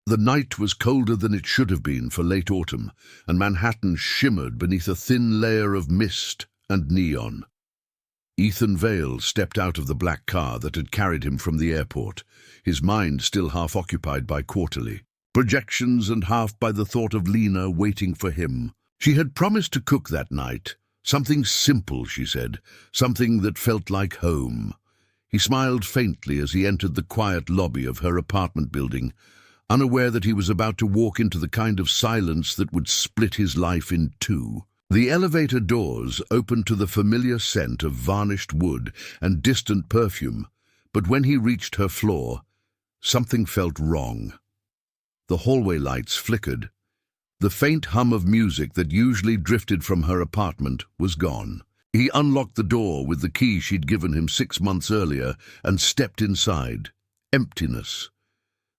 The night was colder than it should have been for late autumn, and Manhattan shimmered beneath a thin layer of mist and neon. Ethan Vale stepped out of the black car that had carried him from the airport, his mind still half occupied by Quarterly, projections and half by the thought of Lena waiting for him. She had promised to cook that night, something simple, she said, something that felt like home. He smiled faintly as he entered the quiet lobby of her apartment building, unaware that he was about to walk into the kind of silence that would split his life in two. The elevator doors opened to the familiar scent of varnished wood and distant perfume, but when he reached her floor, something felt wrong. The hallway lights flickered. The faint hum of music that usually drifted from her apartment was gone. He unlocked the door with the key she'd given him 6 months earlier and stepped inside. Emptiness.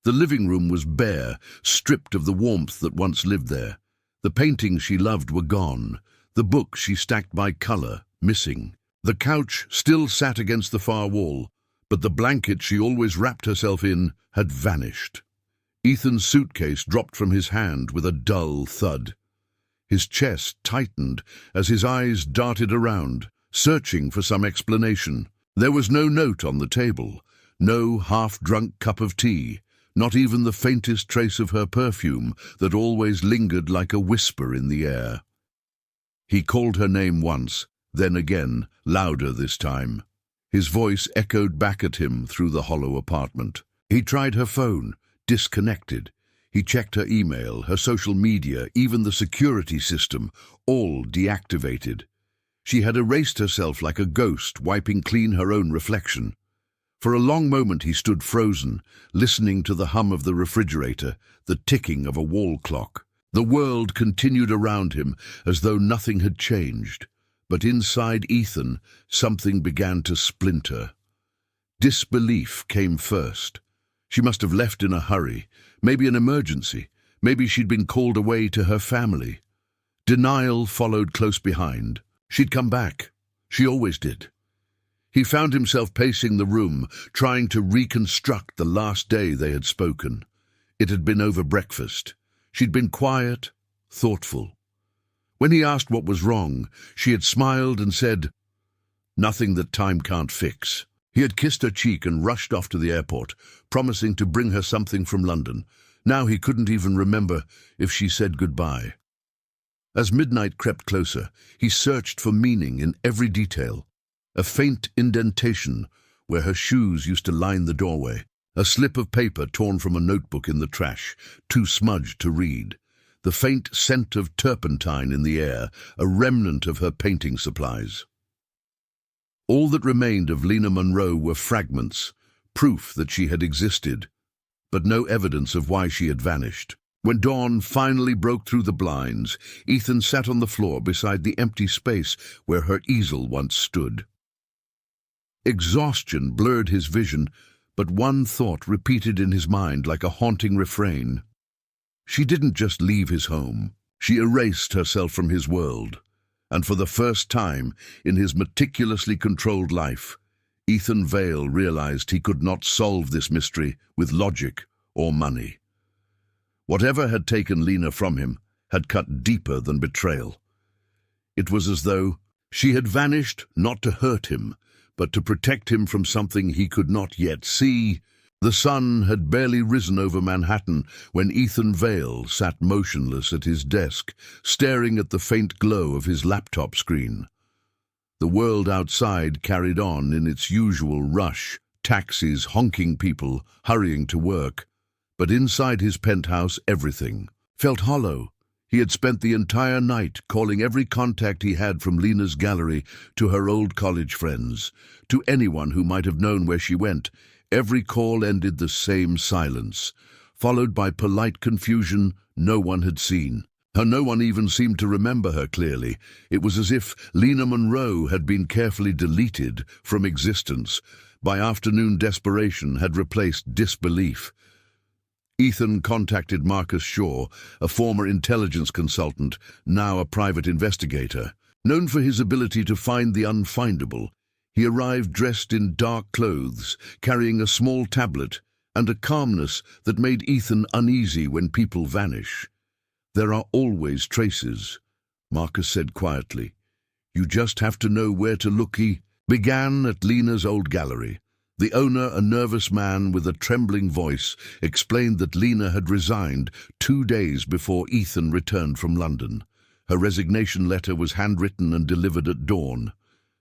The living room was bare, stripped of the warmth that once lived there. The paintings she loved were gone. The books she stacked by color, missing. The couch still sat against the far wall, but the blanket she always wrapped herself in had vanished. Ethan's suitcase dropped from his hand with a dull thud. His chest tightened as his eyes darted around, searching for some explanation. There was no note on the table, no half-drunk cup of tea, not even the faintest trace of her perfume that always lingered like a whisper in the air. He called her name once, then again, louder this time. His voice echoed back at him through the hollow apartment. He tried her phone, disconnected. He checked her email, her social media, even the security system, all deactivated. She had erased herself like a ghost, wiping clean her own reflection. For a long moment he stood frozen, listening to the hum of the refrigerator, the ticking of a wall clock. The world continued around him as though nothing had changed. But inside Ethan, something began to splinter. Disbelief came first. She must have left in a hurry, maybe an emergency, maybe she'd been called away to her family. Denial followed close behind. She'd come back. She always did. He found himself pacing the room, trying to reconstruct the last day they had spoken. It had been over breakfast. She'd been quiet, thoughtful. When he asked what was wrong, she had smiled and said, "Nothing that time can't fix." He had kissed her cheek and rushed off to the airport, promising to bring her something from London. Now he couldn't even remember if she said goodbye. As midnight crept closer, he searched for meaning in every detail. A faint indentation where her shoes used to line the doorway. A slip of paper torn from a notebook in the trash, too smudged to read. The faint scent of turpentine in the air, a remnant of her painting supplies. All that remained of Lena Monroe were fragments, proof that she had existed, but no evidence of why she had vanished. When dawn finally broke through the blinds, Ethan sat on the floor beside the empty space where her easel once stood. Exhaustion blurred his vision, but one thought repeated in his mind like a haunting refrain. She didn't just leave his home. She erased herself from his world. And for the first time in his meticulously controlled life, Ethan Vale realized he could not solve this mystery with logic or money. Whatever had taken Lena from him had cut deeper than betrayal. It was as though she had vanished not to hurt him, but to protect him from something he could not yet see. The sun had barely risen over Manhattan when Ethan Vale sat motionless at his desk, staring at the faint glow of his laptop screen. The world outside carried on in its usual rush, taxis, honking people, hurrying to work. But inside his penthouse, everything felt hollow. He had spent the entire night calling every contact he had from Lena's gallery to her old college friends, to anyone who might have known where she went. Every call ended the same silence, followed by polite confusion no one had seen. No one even seemed to remember her clearly. It was as if Lena Monroe had been carefully deleted from existence. By afternoon, desperation had replaced disbelief. Ethan contacted Marcus Shaw, a former intelligence consultant, now a private investigator. Known for his ability to find the unfindable, he arrived dressed in dark clothes, carrying a small tablet and a calmness that made Ethan uneasy when people vanish. "There are always traces," Marcus said quietly. "You just have to know where to look." He began at Lena's old gallery. The owner, a nervous man with a trembling voice, explained that Lena had resigned 2 days before Ethan returned from London. Her resignation letter was handwritten and delivered at dawn.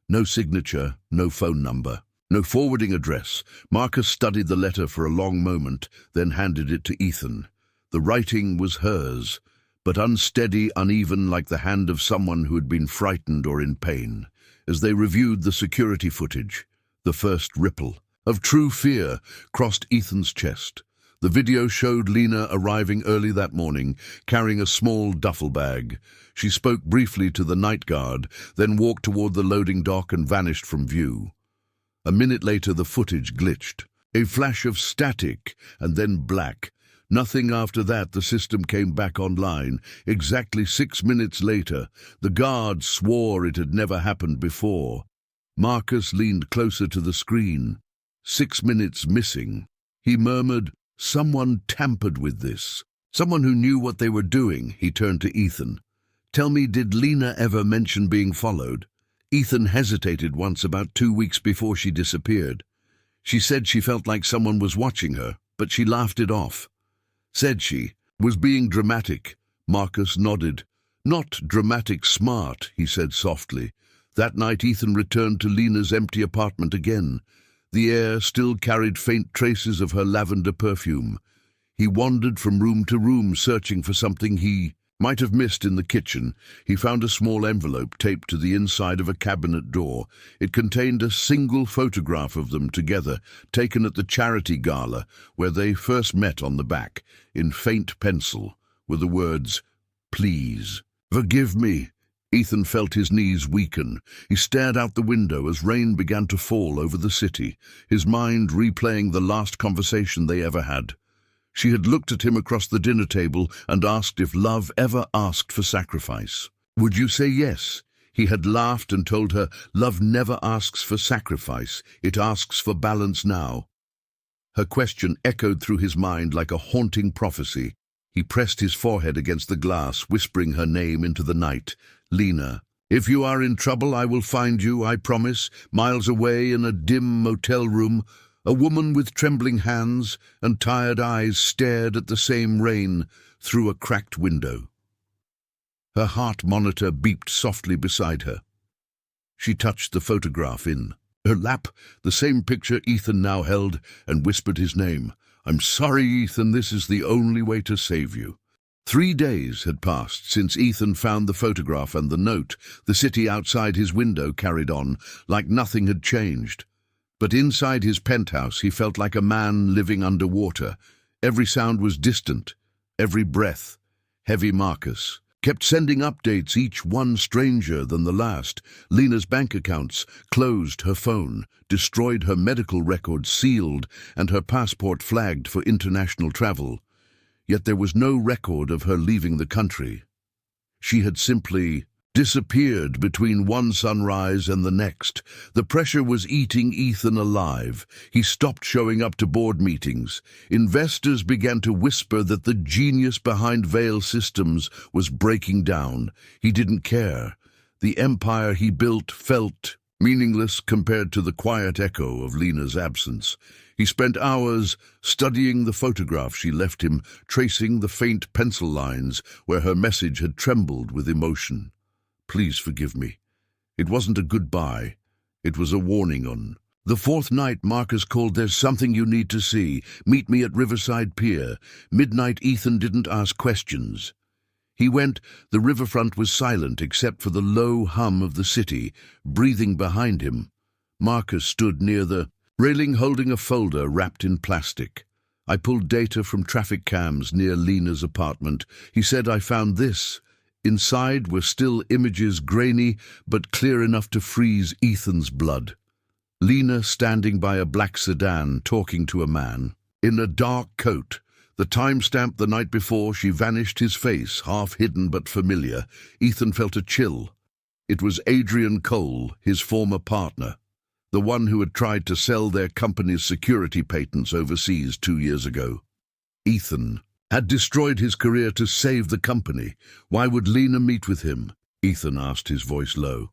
No signature, no phone number, no forwarding address. Marcus studied the letter for a long moment, then handed it to Ethan. The writing was hers, but unsteady, uneven, like the hand of someone who had been frightened or in pain. As they reviewed the security footage, the first ripple of true fear crossed Ethan's chest. The video showed Lena arriving early that morning, carrying a small duffel bag. She spoke briefly to the night guard, then walked toward the loading dock and vanished from view. A minute later, the footage glitched. A flash of static, and then black. Nothing after that. The system came back online. Exactly 6 minutes later, the guard swore it had never happened before. Marcus leaned closer to the screen. 6 minutes missing. He murmured, "Someone tampered with this. Someone who knew what they were doing." He turned to Ethan. "Tell me, did Lena ever mention being followed?" Ethan hesitated once, about 2 weeks before she disappeared. "She said she felt like someone was watching her, but she laughed it off." "Said she was being dramatic." Marcus nodded. "Not dramatic smart," he said softly. That night Ethan returned to Lena's empty apartment again. The air still carried faint traces of her lavender perfume. He wandered from room to room, searching for something he might have missed in the kitchen. He found a small envelope taped to the inside of a cabinet door. It contained a single photograph of them together, taken at the charity gala, where they first met. On the back, in faint pencil, were the words, "Please, forgive me." Ethan felt his knees weaken. He stared out the window as rain began to fall over the city, his mind replaying the last conversation they ever had. She had looked at him across the dinner table and asked if love ever asked for sacrifice. "Would you say yes?" He had laughed and told her, "Love never asks for sacrifice, it asks for balance now." Her question echoed through his mind like a haunting prophecy. He pressed his forehead against the glass, whispering her name into the night. "Lena, if you are in trouble, I will find you, I promise." Miles away in a dim motel room, a woman with trembling hands and tired eyes stared at the same rain through a cracked window. Her heart monitor beeped softly beside her. She touched the photograph in her lap, the same picture Ethan now held, and whispered his name. "I'm sorry, Ethan, this is the only way to save you." 3 days had passed since Ethan found the photograph and the note. The city outside his window carried on, like nothing had changed. But inside his penthouse he felt like a man living underwater. Every sound was distant, every breath heavy. Marcus kept sending updates, each one stranger than the last. Lena's bank accounts closed, her phone destroyed, her medical records sealed, and her passport flagged for international travel. Yet there was no record of her leaving the country. She had simply disappeared between one sunrise and the next. The pressure was eating Ethan alive. He stopped showing up to board meetings. Investors began to whisper that the genius behind Vale Systems was breaking down. He didn't care. The empire he built felt meaningless compared to the quiet echo of Lena's absence. He spent hours studying the photograph she left him, tracing the faint pencil lines where her message had trembled with emotion. "Please forgive me." It wasn't a goodbye. It was a warning. On the 4th night, Marcus called. "There's something you need to see. Meet me at Riverside Pier." Midnight. Ethan didn't ask questions. He went. The riverfront was silent except for the low hum of the city breathing behind him. Marcus stood near the railing holding a folder wrapped in plastic. "I pulled data from traffic cams near Lena's apartment." He said, "I found this." Inside were still images, grainy but clear enough to freeze Ethan's blood. Lena standing by a black sedan, talking to a man in a dark coat. The timestamp the night before she vanished, his face half hidden but familiar. Ethan felt a chill. It was Adrian Cole, his former partner. the one who had tried to sell their company's security patents overseas 2 years ago. Ethan had destroyed his career to save the company. Why would Lena meet with him? Ethan asked, his voice low.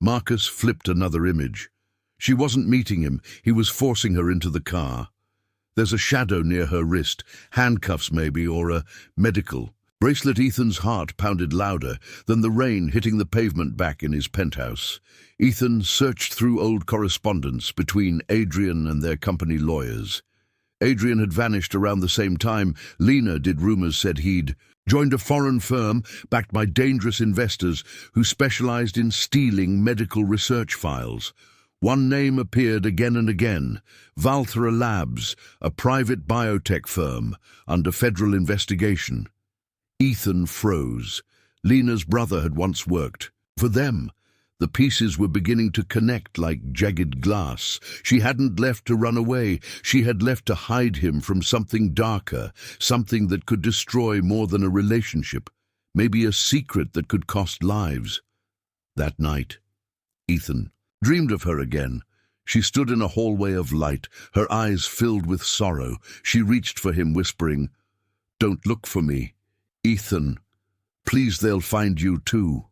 Marcus flipped another image. She wasn't meeting him, he was forcing her into the car. There's a shadow near her wrist, handcuffs maybe, or a medical bracelet. Ethan's heart pounded louder than the rain hitting the pavement back in his penthouse. Ethan searched through old correspondence between Adrian and their company lawyers. Adrian had vanished around the same time Lena did. Rumors said he'd joined a foreign firm backed by dangerous investors who specialized in stealing medical research files. One name appeared again and again: Vale Labs, a private biotech firm under federal investigation. Ethan froze. Lena's brother had once worked for them. The pieces were beginning to connect like jagged glass. She hadn't left to run away. She had left to hide him from something darker, something that could destroy more than a relationship, maybe a secret that could cost lives. That night, Ethan dreamed of her again. She stood in a hallway of light, her eyes filled with sorrow. She reached for him, whispering, "Don't look for me, Ethan. Please, they'll find you too."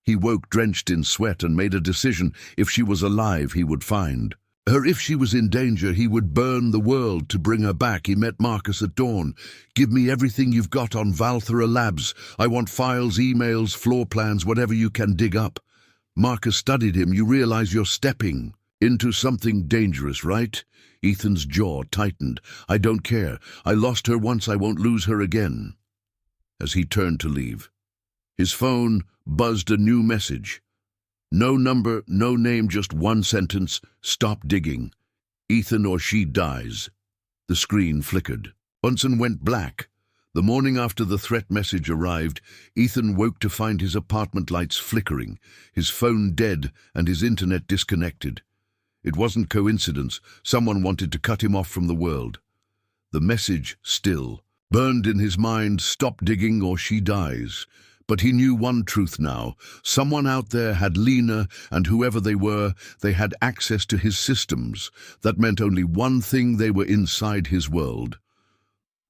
He woke drenched in sweat and made a decision. If she was alive, he would find her. If she was in danger, he would burn the world to bring her back. He met Marcus at dawn. "Give me everything you've got on Vale Labs. I want files, emails, floor plans, whatever you can dig up." Marcus studied him. "You realize you're stepping into something dangerous, right?" Ethan's jaw tightened. "I don't care. I lost her once, I won't lose her again." As he turned to leave, his phone buzzed a new message. No number, no name, just one sentence: "Stop digging. Ethan or she dies." The screen flickered. Bunsen went black. The morning after the threat message arrived, Ethan woke to find his apartment lights flickering, his phone dead, and his internet disconnected. It wasn't coincidence. Someone wanted to cut him off from the world. The message still burned in his mind: "Stop digging or she dies." But he knew one truth now. Someone out there had Lena, and whoever they were, they had access to his systems. That meant only one thing: they were inside his world.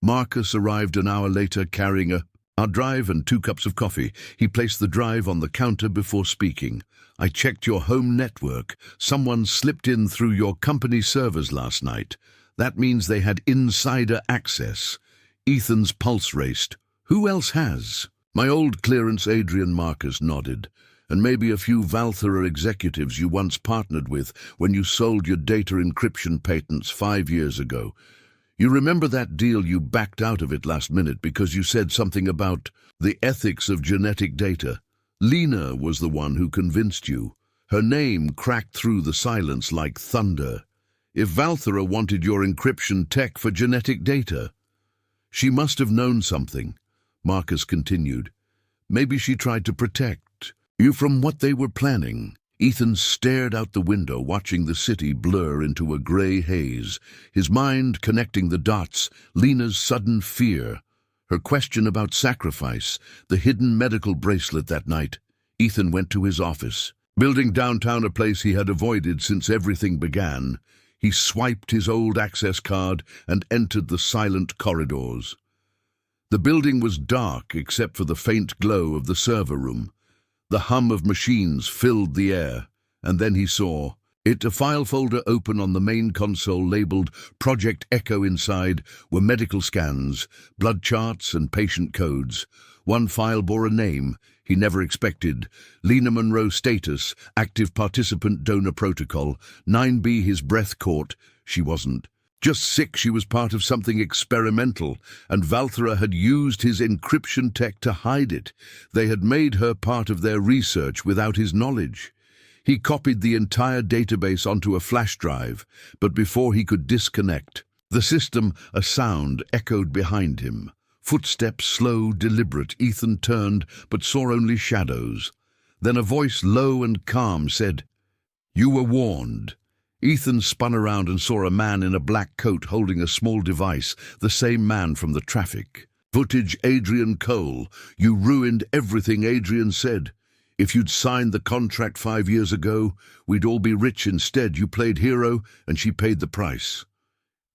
Marcus arrived an hour later carrying a hard drive and 2 cups of coffee. He placed the drive on the counter before speaking. "I checked your home network. Someone slipped in through your company servers last night. That means they had insider access." Ethan's pulse raced. "Who else has?" "My old clearance," Adrian. Marcus nodded. "And maybe a few Vale executives you once partnered with when you sold your data encryption patents 5 years ago. You remember that deal? You backed out of it last minute because you said something about the ethics of genetic data. Lena was the one who convinced you. Her name cracked through the silence like thunder. If Vale wanted your encryption tech for genetic data, she must have known something." Marcus continued. "Maybe she tried to protect you from what they were planning." Ethan stared out the window, watching the city blur into a gray haze, his mind connecting the dots: Lena's sudden fear, her question about sacrifice, the hidden medical bracelet that night. Ethan went to his office, building downtown, a place he had avoided since everything began. He swiped his old access card and entered the silent corridors. The building was dark except for the faint glow of the server room. The hum of machines filled the air, and then he saw it, a file folder open on the main console labeled Project Echo. Inside were medical scans, blood charts, and patient codes. One file bore a name he never expected: Lena Monroe, status, active participant, donor protocol. 9B. His breath caught. She wasn't just sick, she was part of something experimental, and Vale had used his encryption tech to hide it. They had made her part of their research without his knowledge. He copied the entire database onto a flash drive, but before he could disconnect the system, a sound echoed behind him. Footsteps, slow, deliberate. Ethan turned, but saw only shadows. Then a voice, low and calm, said, "You were warned." Ethan spun around and saw a man in a black coat holding a small device, the same man from the traffic footage. "Adrian Cole, you ruined everything," Adrian said. If you'd signed the contract 5 years ago, we'd all be rich instead. You played hero, and she paid the price."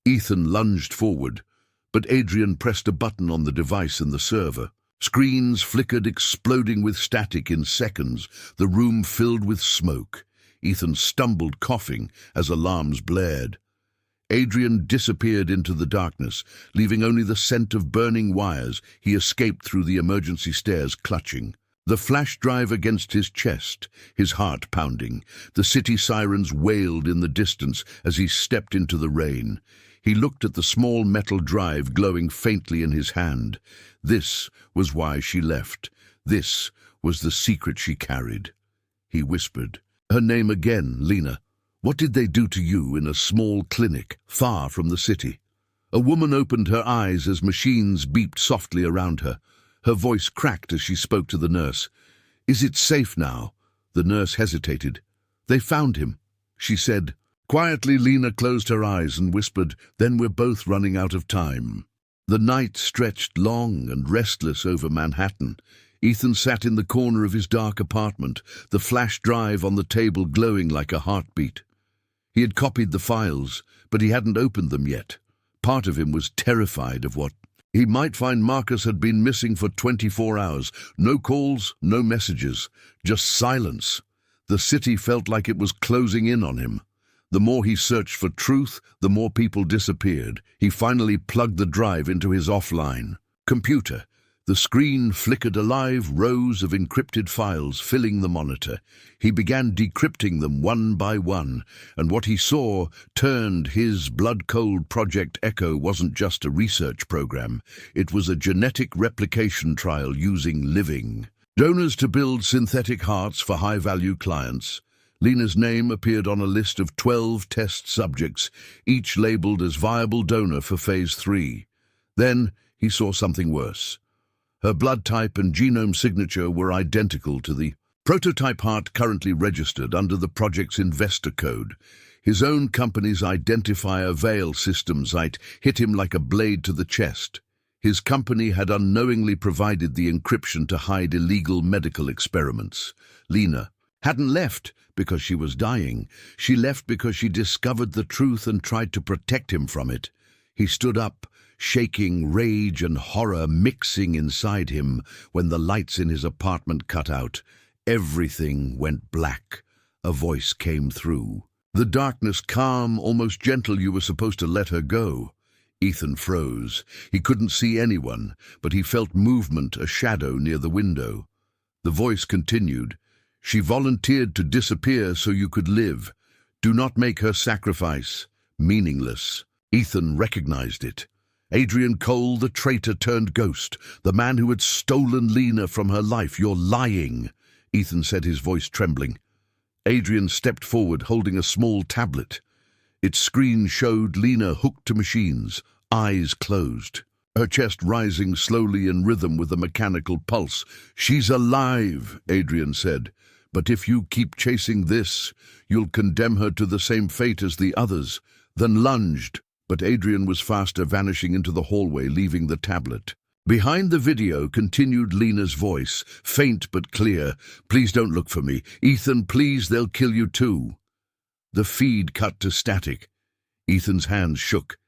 Ethan lunged forward, but Adrian pressed a button on the device in the server. Screens flickered, exploding with static in seconds. The room filled with smoke. Ethan stumbled, coughing, as alarms blared. Adrian disappeared into the darkness, leaving only the scent of burning wires. He escaped through the emergency stairs, clutching. The flash drive against his chest, his heart pounding. The city sirens wailed in the distance as he stepped into the rain. He looked at the small metal drive glowing faintly in his hand. This was why she left. This was the secret she carried. He whispered. Her name again, Lena. What did they do to you in a small clinic, far from the city? A woman opened her eyes as machines beeped softly around her. Her voice cracked as she spoke to the nurse. "Is it safe now?" The nurse hesitated. "They found him," she said. Quietly, Lena closed her eyes and whispered, "Then we're both running out of time." The night stretched long and restless over Manhattan. Ethan sat in the corner of his dark apartment, the flash drive on the table glowing like a heartbeat. He had copied the files, but he hadn't opened them yet. Part of him was terrified of what he might find. Marcus had been missing for 24 hours. No calls, no messages, just silence. The city felt like it was closing in on him. The more he searched for truth, the more people disappeared. He finally plugged the drive into his offline computer. The screen flickered alive, rows of encrypted files filling the monitor. He began decrypting them one by one, and what he saw turned his blood-cold Project Echo wasn't just a research program. It was a genetic replication trial using living donors to build synthetic hearts for high-value clients. Lena's name appeared on a list of 12 test subjects, each labeled as viable donor for Phase 3. Then he saw something worse. Her blood type and genome signature were identical to the prototype heart currently registered under the project's investor code. His own company's identifier Vale system site hit him like a blade to the chest. His company had unknowingly provided the encryption to hide illegal medical experiments. Lena hadn't left because she was dying. She left because she discovered the truth and tried to protect him from it. He stood up, shaking, rage and horror mixing inside him when the lights in his apartment cut out. Everything went black. A voice came through. The darkness, calm, almost gentle. "You were supposed to let her go." Ethan froze. He couldn't see anyone, but he felt movement, a shadow near the window. The voice continued. "She volunteered to disappear so you could live. Do not make her sacrifice meaningless." Ethan recognized it. Adrian Cole, the traitor turned ghost, the man who had stolen Lena from her life. "You're lying," Ethan said, his voice trembling. Adrian stepped forward, holding a small tablet. Its screen showed Lena hooked to machines, eyes closed, her chest rising slowly in rhythm with a mechanical pulse. "She's alive," Adrian said. "But if you keep chasing this, you'll condemn her to the same fate as the others." Then lunged. But Adrian was faster, vanishing into the hallway, leaving the tablet. Behind the video continued Lena's voice, faint but clear. "Please don't look for me. Ethan, please, they'll kill you too." The feed cut to static. Ethan's hands shook.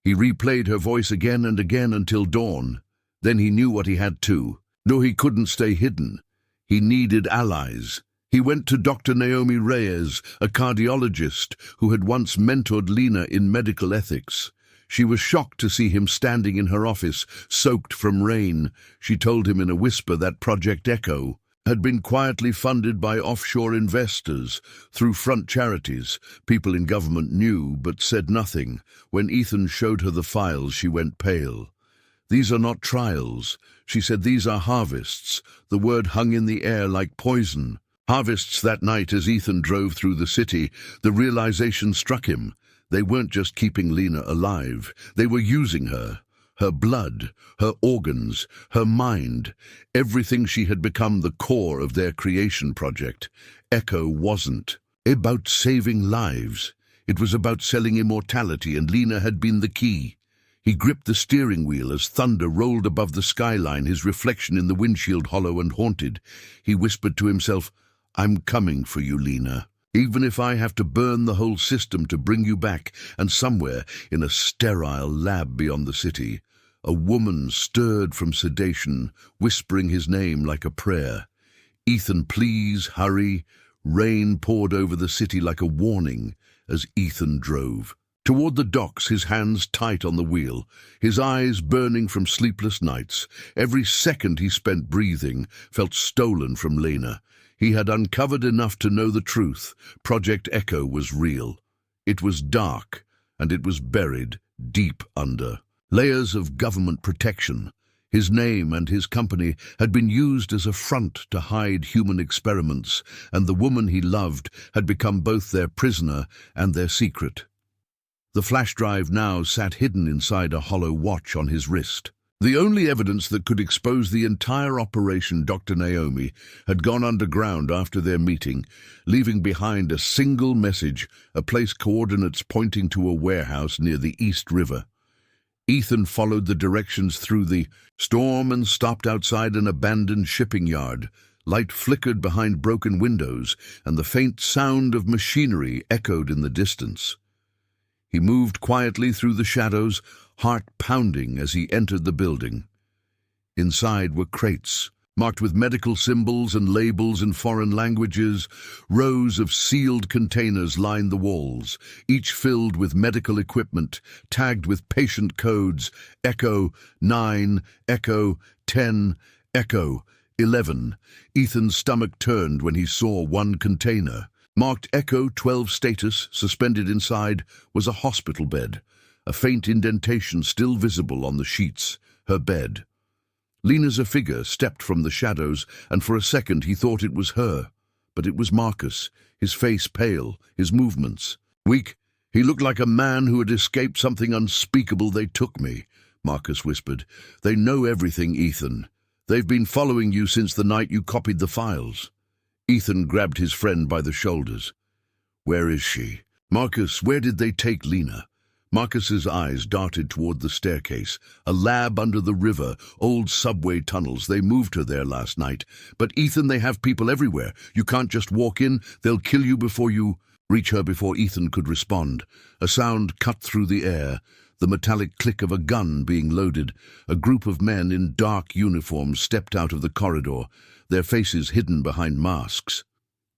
He replayed her voice again and again until dawn. Then he knew what he had to. No, he couldn't stay hidden. He needed allies. He went to Dr. Naomi Reyes, a cardiologist who had once mentored Lena in medical ethics. She was shocked to see him standing in her office, soaked from rain. She told him in a whisper that Project Echo had been quietly funded by offshore investors through front charities. People in government knew, but said nothing. When Ethan showed her the files, she went pale. "These are not trials," she said. "These are harvests." The word hung in the air like poison. Harvests. That night, as Ethan drove through the city, the realization struck him. They weren't just keeping Lena alive. They were using her. Her blood, her organs, her mind. Everything she had become the core of their creation project. Echo wasn't about saving lives. It was about selling immortality, and Lena had been the key. He gripped the steering wheel as thunder rolled above the skyline, his reflection in the windshield hollow and haunted. He whispered to himself, "I'm coming for you, Lena. Even if I have to burn the whole system to bring you back." And somewhere, in a sterile lab beyond the city, a woman stirred from sedation, whispering his name like a prayer. "Ethan, please, hurry." Rain poured over the city like a warning as Ethan drove. Toward the docks, his hands tight on the wheel, his eyes burning from sleepless nights. Every second he spent breathing felt stolen from Lena. He had uncovered enough to know the truth. Project Echo was real. It was dark, and it was buried deep under layers of government protection. His name and his company had been used as a front to hide human experiments, and the woman he loved had become both their prisoner and their secret. The flash drive now sat hidden inside a hollow watch on his wrist. The only evidence that could expose the entire operation, Dr. Naomi had gone underground after their meeting, leaving behind a single message, a place coordinates pointing to a warehouse near the East River. Ethan followed the directions through the storm and stopped outside an abandoned shipping yard. Light flickered behind broken windows, and the faint sound of machinery echoed in the distance. He moved quietly through the shadows, heart pounding as he entered the building. Inside were crates, marked with medical symbols and labels in foreign languages. Rows of sealed containers lined the walls, each filled with medical equipment, tagged with patient codes: Echo 9, Echo 10, Echo 11. Ethan's stomach turned when he saw one container. Marked Echo 12 status, suspended inside, was a hospital bed, a faint indentation still visible on the sheets, her bed. Lena's figure stepped from the shadows, and for a second he thought it was her. But it was Marcus, his face pale, his movements weak. He looked like a man who had escaped something unspeakable. "They took me," Marcus whispered. "They know everything, Ethan. They've been following you since the night you copied the files." Ethan grabbed his friend by the shoulders. "Where is she?" "Marcus, where did they take Lena?" Marcus's eyes darted toward the staircase. "A lab under the river, old subway tunnels. They moved her there last night." "But Ethan, they have people everywhere. You can't just walk in. They'll kill you before you—" Reach her before Ethan could respond. A sound cut through the air, the metallic click of a gun being loaded. A group of men in dark uniforms stepped out of the corridor, their faces hidden behind masks.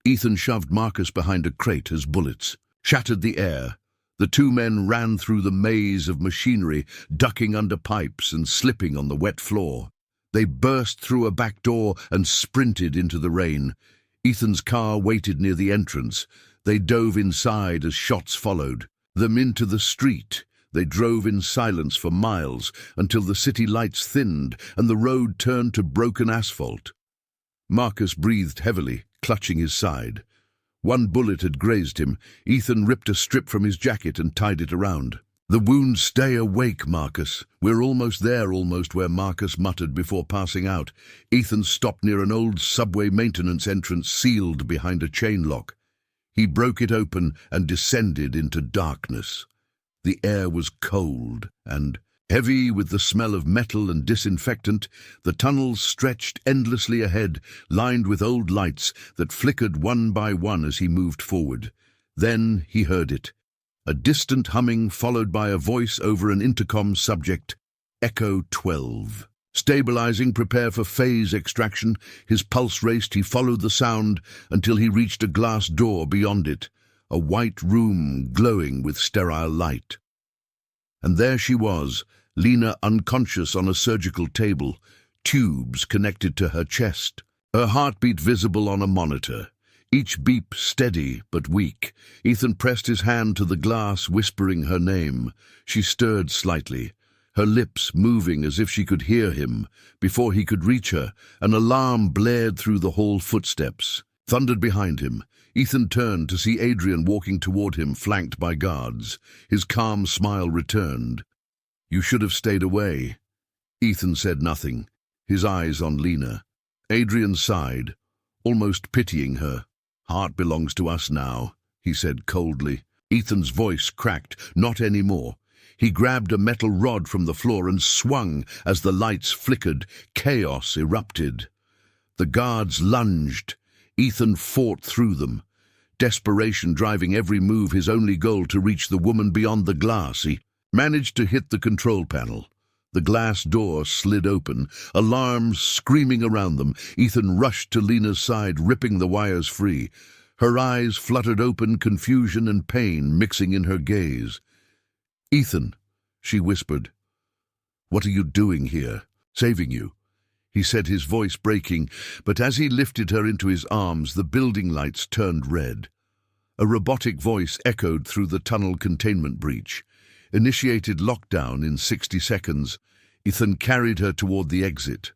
Ethan shoved Marcus behind a crate as bullets shattered the air. The two men ran through the maze of machinery, ducking under pipes and slipping on the wet floor. They burst through a back door and sprinted into the rain. Ethan's car waited near the entrance. They dove inside as shots followed them into the street. They drove in silence for miles until the city lights thinned and the road turned to broken asphalt. Marcus breathed heavily, clutching his side. One bullet had grazed him. Ethan ripped a strip from his jacket and tied it around. "The wounds stay awake, Marcus. We're almost there," Marcus muttered before passing out. Ethan stopped near an old subway maintenance entrance sealed behind a chain lock. He broke it open and descended into darkness. The air was cold and heavy with the smell of metal and disinfectant. The tunnels stretched endlessly ahead, lined with old lights that flickered one by one as he moved forward. Then he heard it. A distant humming followed by a voice over an intercom subject: Echo 12. Stabilizing, prepare for phase extraction. His pulse raced. He followed the sound until he reached a glass door beyond it, a white room glowing with sterile light. And there she was, Lena unconscious on a surgical table, tubes connected to her chest, her heartbeat visible on a monitor, each beep steady but weak. Ethan pressed his hand to the glass, whispering her name. She stirred slightly, her lips moving as if she could hear him. Before he could reach her, an alarm blared through the hall. Footsteps thundered behind him. Ethan turned to see Adrian walking toward him, flanked by guards. His calm smile returned. "You should have stayed away." Ethan said nothing, his eyes on Lena. Adrian sighed, almost pitying her. "Heart belongs to us now," he said coldly. Ethan's voice cracked. "Not anymore." He grabbed a metal rod from the floor and swung as the lights flickered. Chaos erupted. The guards lunged. Ethan fought through them, desperation driving every move, his only goal to reach the woman beyond the glass. He managed to hit the control panel. The glass door slid open, alarms screaming around them. Ethan rushed to Lena's side, ripping the wires free. Her eyes fluttered open, confusion and pain mixing in her gaze. "Ethan," she whispered. "What are you doing here?" "Saving you," he said, his voice breaking, but as he lifted her into his arms, the building lights turned red. A robotic voice echoed through the tunnel containment breach. Initiated lockdown in 60 seconds. Ethan carried her toward the exit.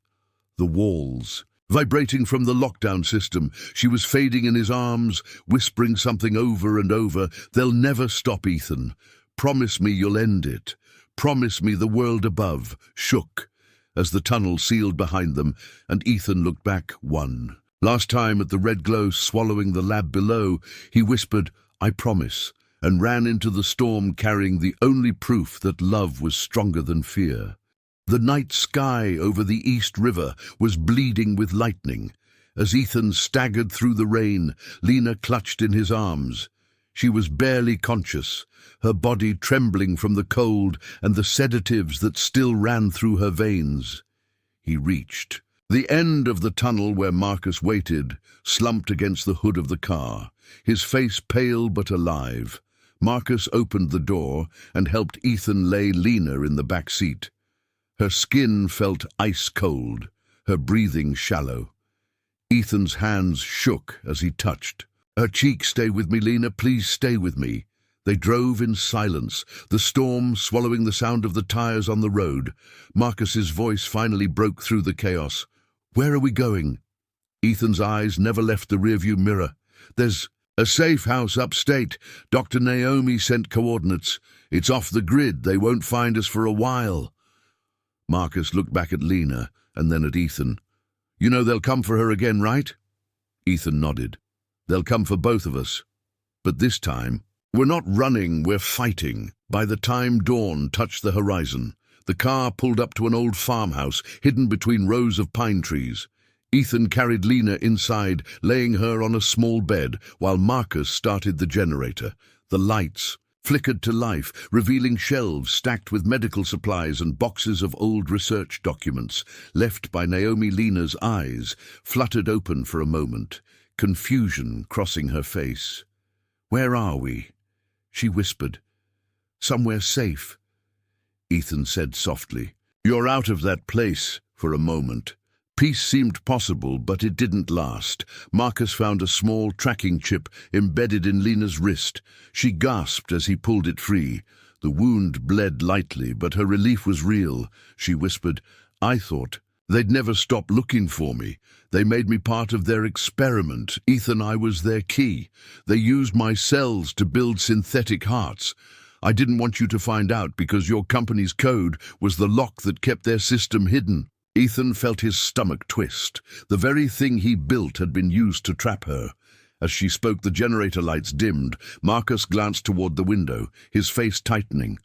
The walls, vibrating from the lockdown system, she was fading in his arms, whispering something over and over. "They'll never stop, Ethan. Promise me you'll end it. Promise me." The world above shook as the tunnel sealed behind them, and Ethan looked back. One last time at the red glow swallowing the lab below, he whispered, "I promise," and ran into the storm carrying the only proof that love was stronger than fear. The night sky over the East River was bleeding with lightning. As Ethan staggered through the rain, Lena clutched in his arms. She was barely conscious, her body trembling from the cold and the sedatives that still ran through her veins. He reached the end of the tunnel where Marcus waited, slumped against the hood of the car, his face pale but alive. Marcus opened the door and helped Ethan lay Lena in the back seat. Her skin felt ice cold, her breathing shallow. Ethan's hands shook as he touched her cheek. "Stay with me, Lena, please stay with me." They drove in silence, the storm swallowing the sound of the tires on the road. Marcus's voice finally broke through the chaos. "Where are we going?" Ethan's eyes never left the rearview mirror. "There's a safe house upstate. Dr. Naomi sent coordinates. It's off the grid. They won't find us for a while." Marcus looked back at Lena and then at Ethan. "You know they'll come for her again, right?" Ethan nodded. "They'll come for both of us. But this time, we're not running, we're fighting." By the time dawn touched the horizon, the car pulled up to an old farmhouse hidden between rows of pine trees. Ethan carried Lena inside, laying her on a small bed, while Marcus started the generator. The lights flickered to life, revealing shelves stacked with medical supplies and boxes of old research documents. Left by Naomi, Lena's eyes fluttered open for a moment, confusion crossing her face. "Where are we?" she whispered. "Somewhere safe," Ethan said softly. "You're out of that place for a moment." Peace seemed possible, but it didn't last. Marcus found a small tracking chip embedded in Lena's wrist. She gasped as he pulled it free. The wound bled lightly, but her relief was real. She whispered, "I thought they'd never stop looking for me. They made me part of their experiment. Ethan, I was their key. They used my cells to build synthetic hearts. I didn't want you to find out because your company's code was the lock that kept their system hidden." Ethan felt his stomach twist. The very thing he built had been used to trap her. As she spoke, the generator lights dimmed. Marcus glanced toward the window, his face tightening.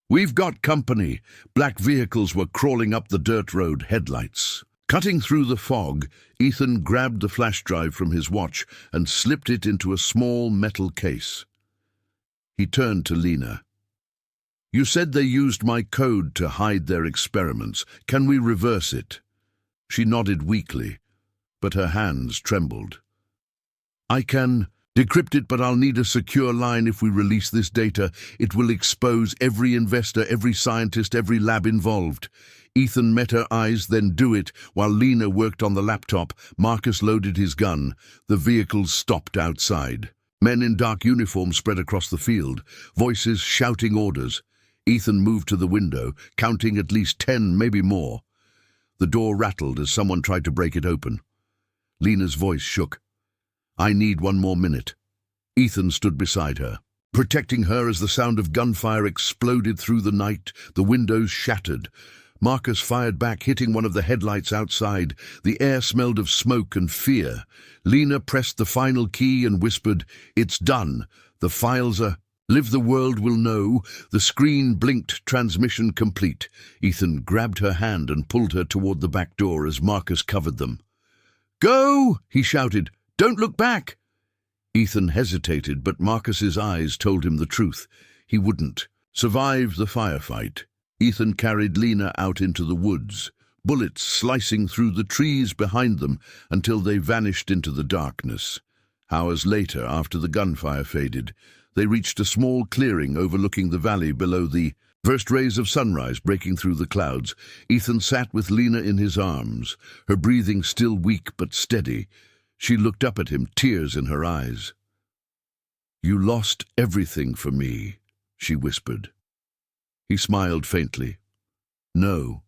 "We've got company." Black vehicles were crawling up the dirt road, headlights cutting through the fog. Ethan grabbed the flash drive from his watch and slipped it into a small metal case. He turned to Lena. "You said they used my code to hide their experiments. Can we reverse it?" She nodded weakly, but her hands trembled. "I can decrypt it, but I'll need a secure line. If we release this data, it will expose every investor, every scientist, every lab involved." Ethan met her eyes. "Then do it." While Lena worked on the laptop, Marcus loaded his gun. The vehicles stopped outside. Men in dark uniforms spread across the field, voices shouting orders. Ethan moved to the window, counting at least 10, maybe more. The door rattled as someone tried to break it open. Lena's voice shook. "I need 1 more minute." Ethan stood beside her, protecting her as the sound of gunfire exploded through the night. The windows shattered. Marcus fired back, hitting one of the headlights outside. The air smelled of smoke and fear. Lena pressed the final key and whispered, "It's done. The files are..." Live the world will know. The screen blinked, transmission complete. Ethan grabbed her hand and pulled her toward the back door as Marcus covered them. "Go!" he shouted. "Don't look back!" Ethan hesitated, but Marcus's eyes told him the truth. He wouldn't. Survived the firefight. Ethan carried Lena out into the woods, bullets slicing through the trees behind them until they vanished into the darkness. Hours later, after the gunfire faded, they reached a small clearing overlooking the valley below. The first rays of sunrise breaking through the clouds. Ethan sat with Lena in his arms, her breathing still weak but steady. She looked up at him, tears in her eyes. "You lost everything for me," she whispered. He smiled faintly. "No,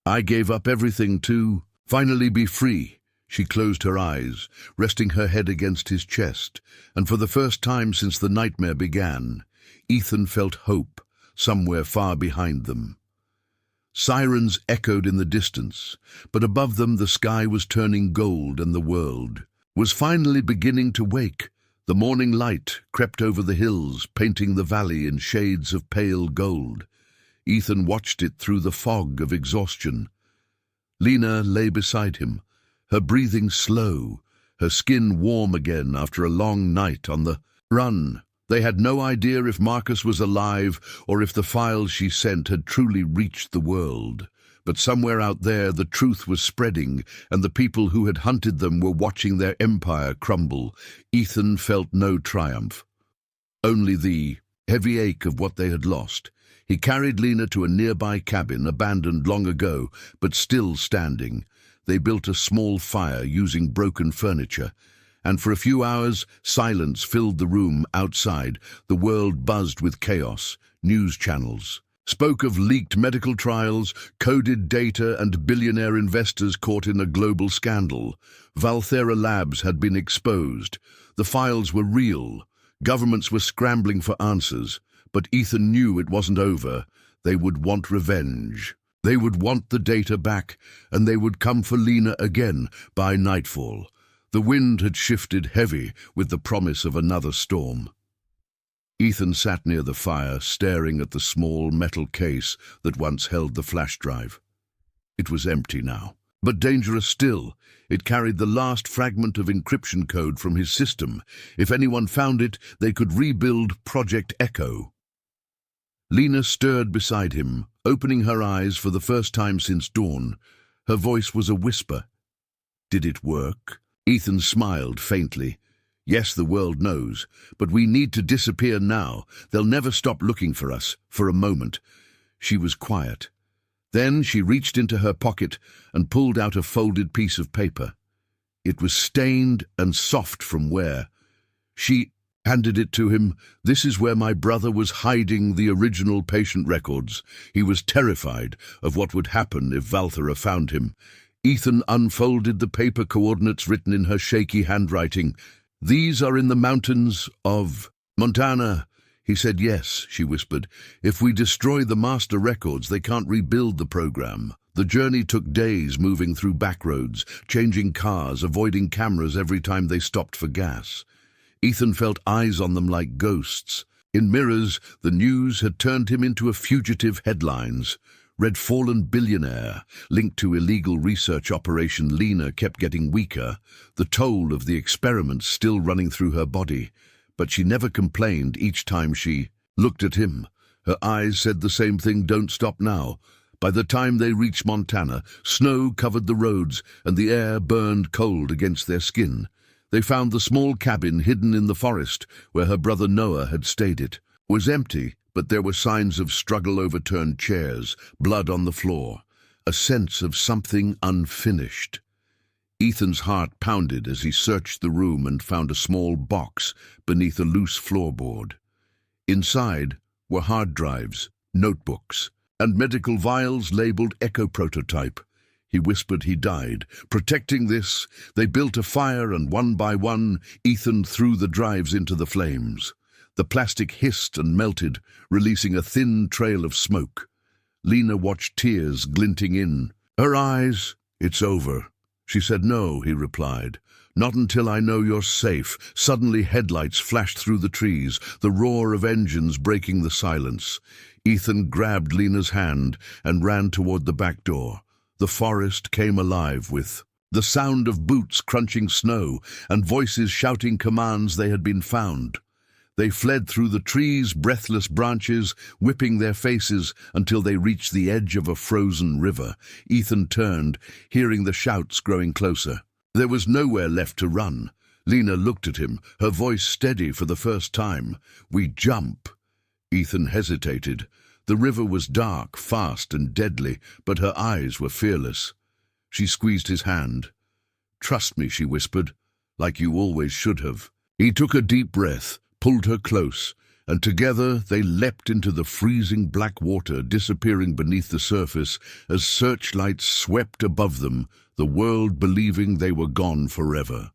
I gave up everything to finally be free." She closed her eyes, resting her head against his chest, and for the first time since the nightmare began, Ethan felt hope somewhere far behind them. Sirens echoed in the distance, but above them the sky was turning gold and the world was finally beginning to wake. The morning light crept over the hills, painting the valley in shades of pale gold. Ethan watched it through the fog of exhaustion. Lena lay beside him, her breathing slow, her skin warm again after a long night on the run. They had no idea if Marcus was alive or if the files she sent had truly reached the world. But somewhere out there the truth was spreading, and the people who had hunted them were watching their empire crumble. Ethan felt no triumph, only the heavy ache of what they had lost. He carried Lena to a nearby cabin, abandoned long ago, but still standing. They built a small fire using broken furniture, and for a few hours silence filled the room outside. The world buzzed with chaos. News channels spoke of leaked medical trials, coded data, and billionaire investors caught in a global scandal. Valthera Labs had been exposed. The files were real. Governments were scrambling for answers. But Ethan knew it wasn't over. They would want revenge. They would want the data back, and they would come for Lena again by nightfall. The wind had shifted heavy with the promise of another storm. Ethan sat near the fire, staring at the small metal case that once held the flash drive. It was empty now, but dangerous still. It carried the last fragment of encryption code from his system. If anyone found it, they could rebuild Project Echo. Lena stirred beside him, opening her eyes for the first time since dawn. Her voice was a whisper. "Did it work?" Ethan smiled faintly. "Yes, the world knows, but we need to disappear now. They'll never stop looking for us, for a moment." She was quiet. Then she reached into her pocket and pulled out a folded piece of paper. It was stained and soft from wear. She handed it to him. "This is where my brother was hiding the original patient records." He was terrified of what would happen if Valthera found him. Ethan unfolded the paper, coordinates written in her shaky handwriting. "These are in the mountains of Montana." He said, "Yes," she whispered. "If we destroy the master records, they can't rebuild the program." The journey took days, moving through back roads, changing cars, avoiding cameras every time they stopped for gas. Ethan felt eyes on them like ghosts. In mirrors, the news had turned him into a fugitive. Headlines read "Fallen Billionaire," linked to illegal research operation. Lena kept getting weaker, the toll of the experiments still running through her body. But she never complained each time she looked at him. Her eyes said the same thing: "Don't stop now." By the time they reached Montana, snow covered the roads and the air burned cold against their skin. They found the small cabin hidden in the forest where her brother Noah had stayed. It was empty, but there were signs of struggle: overturned chairs, blood on the floor, a sense of something unfinished. Ethan's heart pounded as he searched the room and found a small box beneath a loose floorboard. Inside were hard drives, notebooks, and medical vials labeled Echo Prototype. He whispered he died. Protecting this, they built a fire, and one by one, Ethan threw the drives into the flames. The plastic hissed and melted, releasing a thin trail of smoke. Lena watched, tears glinting in her eyes. "It's over." She said. "No," he replied. Not until I know you're safe." Suddenly headlights flashed through the trees, the roar of engines breaking the silence. Ethan grabbed Lena's hand and ran toward the back door. The forest came alive with the sound of boots crunching snow and voices shouting commands they had been found. They fled through the trees' breathless branches, whipping their faces until they reached the edge of a frozen river. Ethan turned, hearing the shouts growing closer. There was nowhere left to run. Lena looked at him, her voice steady for the first time. "We jump." Ethan hesitated. The river was dark, fast and deadly, but her eyes were fearless. She squeezed his hand. "Trust me," she whispered, "like you always should have." He took a deep breath, pulled her close, and together they leapt into the freezing black water, disappearing beneath the surface as searchlights swept above them, the world believing they were gone forever.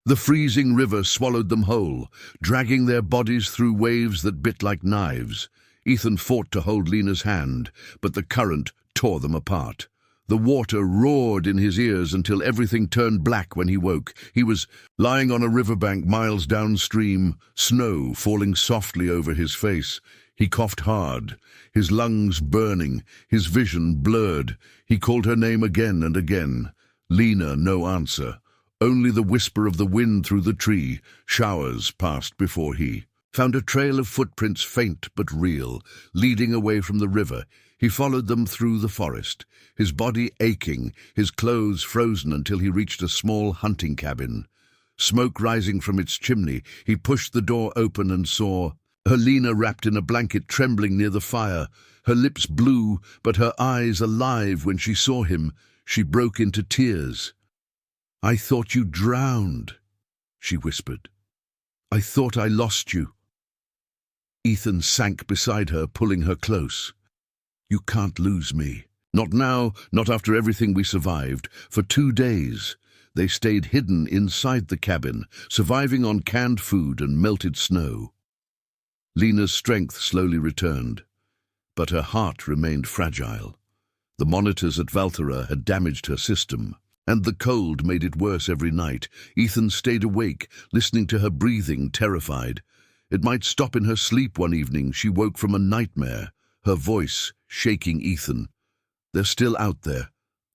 The freezing river swallowed them whole, dragging their bodies through waves that bit like knives. Ethan fought to hold Lena's hand, but the current tore them apart. The water roared in his ears until everything turned black when he woke. He was lying on a riverbank miles downstream, snow falling softly over his face. He coughed hard, his lungs burning, his vision blurred. He called her name again and again. Lena, no answer. Only the whisper of the wind through the tree. Showers passed before he found a trail of footprints, faint but real, leading away from the river. He followed them through the forest, his body aching, his clothes frozen until he reached a small hunting cabin. Smoke rising from its chimney, he pushed the door open and saw Helena wrapped in a blanket, trembling near the fire, her lips blue but her eyes alive. When she saw him, she broke into tears. "I thought you drowned," she whispered. "I thought I lost you." Ethan sank beside her, pulling her close. "You can't lose me. Not now, not after everything we survived. For 2 days, they stayed hidden inside the cabin, surviving on canned food and melted snow." Lena's strength slowly returned, but her heart remained fragile. The monitors at Valthera had damaged her system, and the cold made it worse every night. Ethan stayed awake, listening to her breathing, terrified. It might stop in her sleep. One evening, she woke from a nightmare, her voice shaking. "Ethan, they're still out there.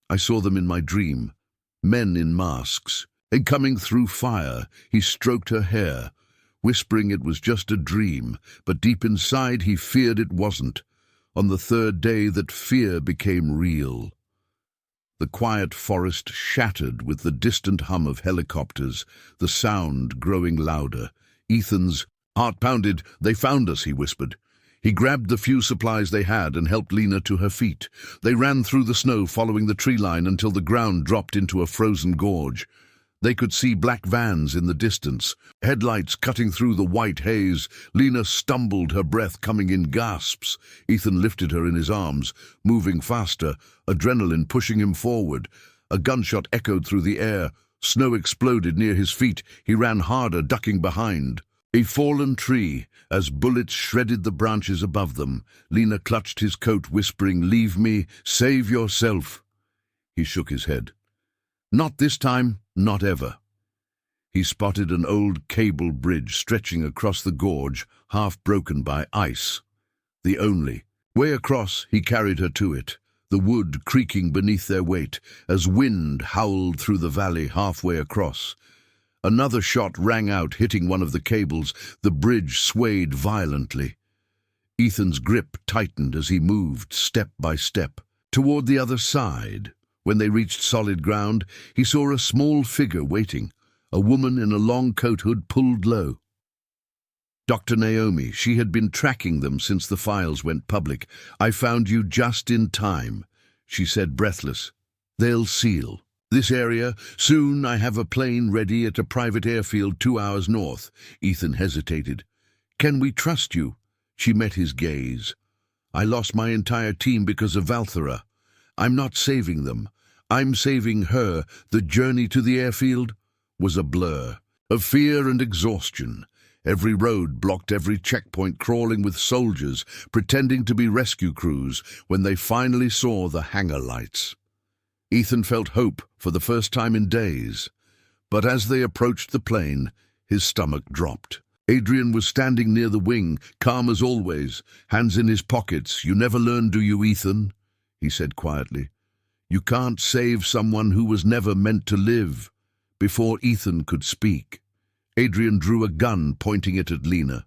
I saw them in my dream. Men in masks. And coming through fire." He stroked her hair, whispering it was just a dream, but deep inside he feared it wasn't. On the 3rd day, that fear became real. The quiet forest shattered with the distant hum of helicopters, the sound growing louder. Ethan's heart pounded. "They found us," he whispered. He grabbed the few supplies they had and helped Lena to her feet. They ran through the snow, following the tree line until the ground dropped into a frozen gorge. They could see black vans in the distance, headlights cutting through the white haze. Lena stumbled, her breath coming in gasps. Ethan lifted her in his arms, moving faster, adrenaline pushing him forward. A gunshot echoed through the air. Snow exploded near his feet. He ran harder, ducking behind a fallen tree as bullets shredded the branches above them. Lena clutched his coat, whispering, "Leave me, save yourself." He shook his head. "Not this time, not ever." He spotted an old cable bridge stretching across the gorge, half broken by ice. The only way across. He carried her to it, the wood creaking beneath their weight as wind howled through the valley halfway across. Another shot rang out, hitting one of the cables. The bridge swayed violently. Ethan's grip tightened as he moved step by step toward the other side. When they reached solid ground, he saw a small figure waiting, a woman in a long coat hood pulled low. Dr. Naomi. She had been tracking them since the files went public. "I found you just in time," she said, breathless. "They'll seal this area soon. I have a plane ready at a private airfield 2 hours north." Ethan hesitated. "Can we trust you?" She met his gaze. "I lost my entire team because of Valthera. I'm not saving them. I'm saving her." The journey to the airfield was a blur of fear and exhaustion. Every road blocked, every checkpoint crawling with soldiers, pretending to be rescue crews. When they finally saw the hangar lights, Ethan felt hope for the first time in days. But as they approached the plane, his stomach dropped. Adrian was standing near the wing, calm as always, hands in his pockets. "You never learn, do you, Ethan?" he said quietly. "You can't save someone who was never meant to live." Before Ethan could speak, Adrian drew a gun, pointing it at Lena.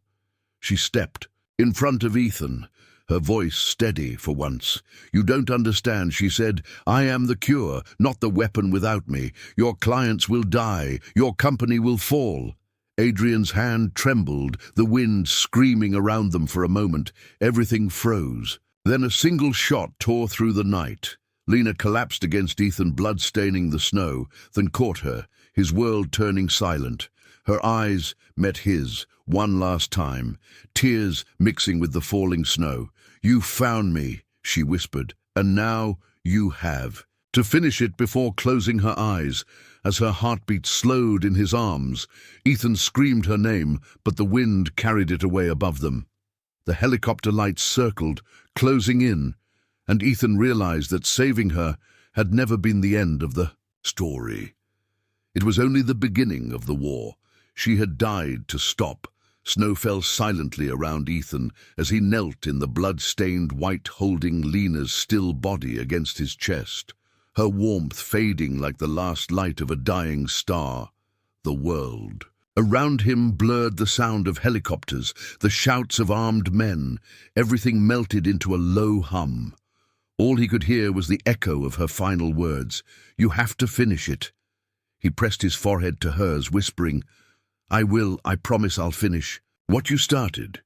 She stepped in front of Ethan, her voice steady for once. "You don't understand," she said. "I am the cure, not the weapon without me. Your clients will die. Your company will fall." Adrian's hand trembled, the wind screaming around them for a moment. Everything froze. Then a single shot tore through the night. Lena collapsed against Ethan, blood staining the snow, then caught her, his world turning silent. Her eyes met his, one last time, tears mixing with the falling snow. "You found me," she whispered, "and now you have." To finish it before closing her eyes, as her heartbeat slowed in his arms, Ethan screamed her name, but the wind carried it away above them. The helicopter lights circled, closing in, and Ethan realized that saving her had never been the end of the story. It was only the beginning of the war. She had died to stop. Snow fell silently around Ethan as he knelt in the blood-stained white, holding Lena's still body against his chest, her warmth fading like the last light of a dying star. The world around him blurred, the sound of helicopters, the shouts of armed men. Everything melted into a low hum. All he could hear was the echo of her final words. "You have to finish it." He pressed his forehead to hers, whispering, "I will, I promise I'll finish what you started."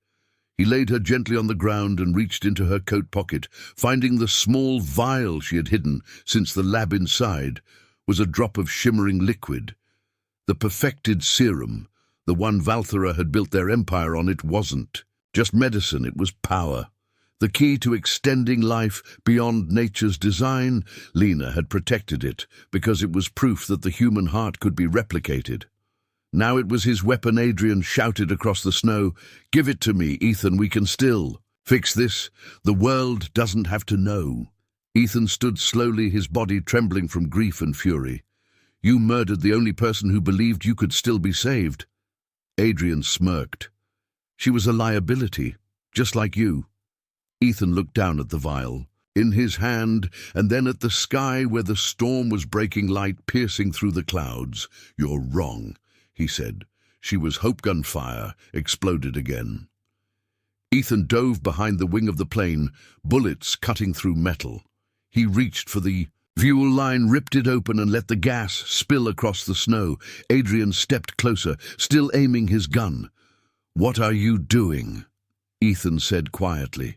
He laid her gently on the ground and reached into her coat pocket. Finding the small vial she had hidden since the lab inside was a drop of shimmering liquid. The perfected serum, the one Valthera had built their empire on. It wasn't just medicine, it was power. The key to extending life beyond nature's design. Lena had protected it because it was proof that the human heart could be replicated. Now it was his weapon. Adrian shouted across the snow, "Give it to me, Ethan, we can still fix this. The world doesn't have to know." Ethan stood slowly, his body trembling from grief and fury. "You murdered the only person who believed you could still be saved." Adrian smirked. "She was a liability, just like you." Ethan looked down at the vial in his hand, and then at the sky where the storm was breaking, light piercing through the clouds. "You're wrong," he said. "She was hope gunfire," exploded again. Ethan dove behind the wing of the plane, bullets cutting through metal. He reached for the fuel line, ripped it open, and let the gas spill across the snow. Adrian stepped closer, still aiming his gun. "What are you doing?" Ethan said quietly.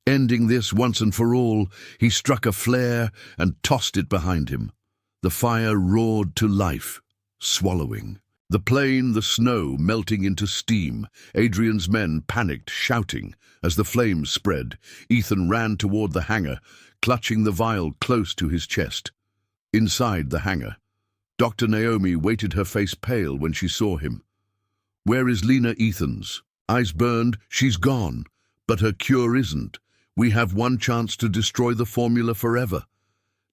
Ending this once and for all, he struck a flare and tossed it behind him. The fire roared to life, swallowing the plane, the snow melting into steam. Adrian's men panicked, shouting. As the flames spread, Ethan ran toward the hangar, clutching the vial close to his chest. Inside the hangar, Dr. Naomi waited, her face pale when she saw him. "Where is Lena?" Ethan's eyes burned. "She's gone, but her cure isn't. We have one chance to destroy the formula forever."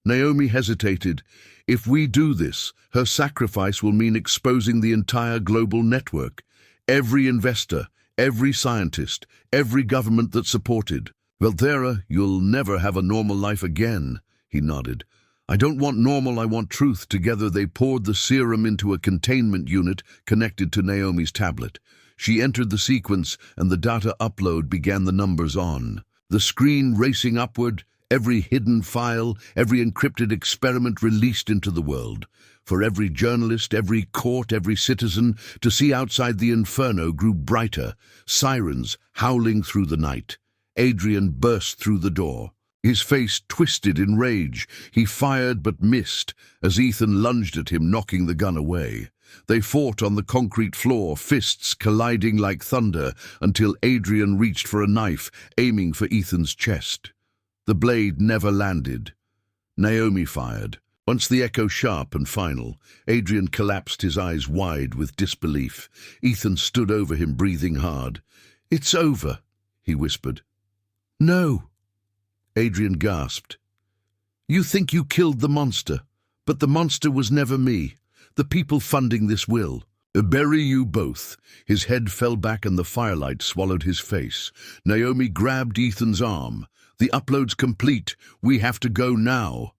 Naomi hesitated. "If we do this, her sacrifice will mean exposing the entire global network. Every investor, every scientist, every government that supported. Valthera, you'll never have a normal life again." He nodded. "I don't want normal, I want truth." Together they poured the serum into a containment unit connected to Naomi's tablet. She entered the sequence, and the data upload began. The numbers on the screen racing upward, every hidden file, every encrypted experiment released into the world. For every journalist, every court, every citizen to see outside, the inferno grew brighter, sirens howling through the night. Adrian burst through the door, his face twisted in rage. He fired but missed as Ethan lunged at him, knocking the gun away. They fought on the concrete floor, fists colliding like thunder, until Adrian reached for a knife, aiming for Ethan's chest. The blade never landed. Naomi fired. Once the echo sharp and final, Adrian collapsed, his eyes wide with disbelief. Ethan stood over him, breathing hard. "It's over," he whispered. "No," Adrian gasped. "You think you killed the monster, but the monster was never me. The people funding this will. Bury you both. His head fell back and the firelight swallowed his face. Naomi grabbed Ethan's arm. The upload's complete. We have to go now.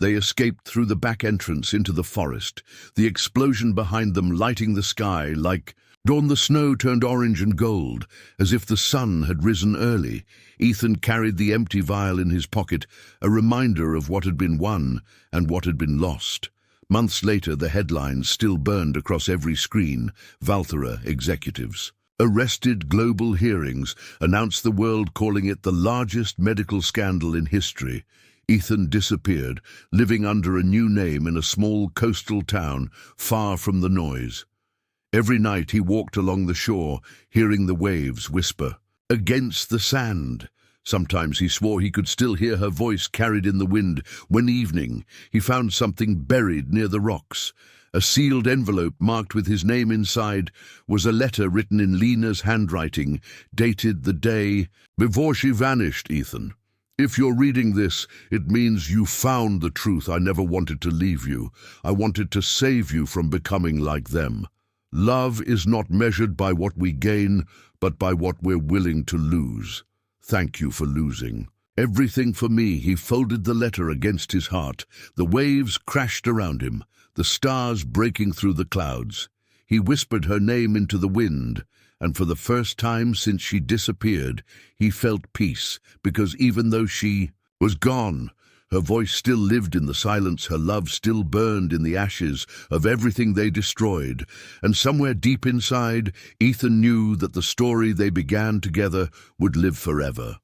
They escaped through the back entrance into the forest, the explosion behind them lighting the sky like dawn. The snow turned orange and gold, as if the sun had risen early. Ethan carried the empty vial in his pocket, a reminder of what had been won and what had been lost. Months later, the headlines still burned across every screen. Valthera executives. Arrested. Global hearings announced the world, calling it the largest medical scandal in history. Ethan disappeared, living under a new name in a small coastal town far from the noise. Every night he walked along the shore, hearing the waves whisper against the sand. Sometimes he swore he could still hear her voice carried in the wind. One evening, he found something buried near the rocks. A sealed envelope marked with his name inside was a letter written in Lena's handwriting, dated the day before she vanished. Ethan, if you're reading this, it means you found the truth. I never wanted to leave you. I wanted to save you from becoming like them. Love is not measured by what we gain, but by what we're willing to lose. Thank you for losing everything for me. He folded the letter against his heart. The waves crashed around him, the stars breaking through the clouds. He whispered her name into the wind, and for the first time since she disappeared, he felt peace, because even though she was gone, her voice still lived in the silence, her love still burned in the ashes of everything they destroyed. And somewhere deep inside, Ethan knew that the story they began together would live forever.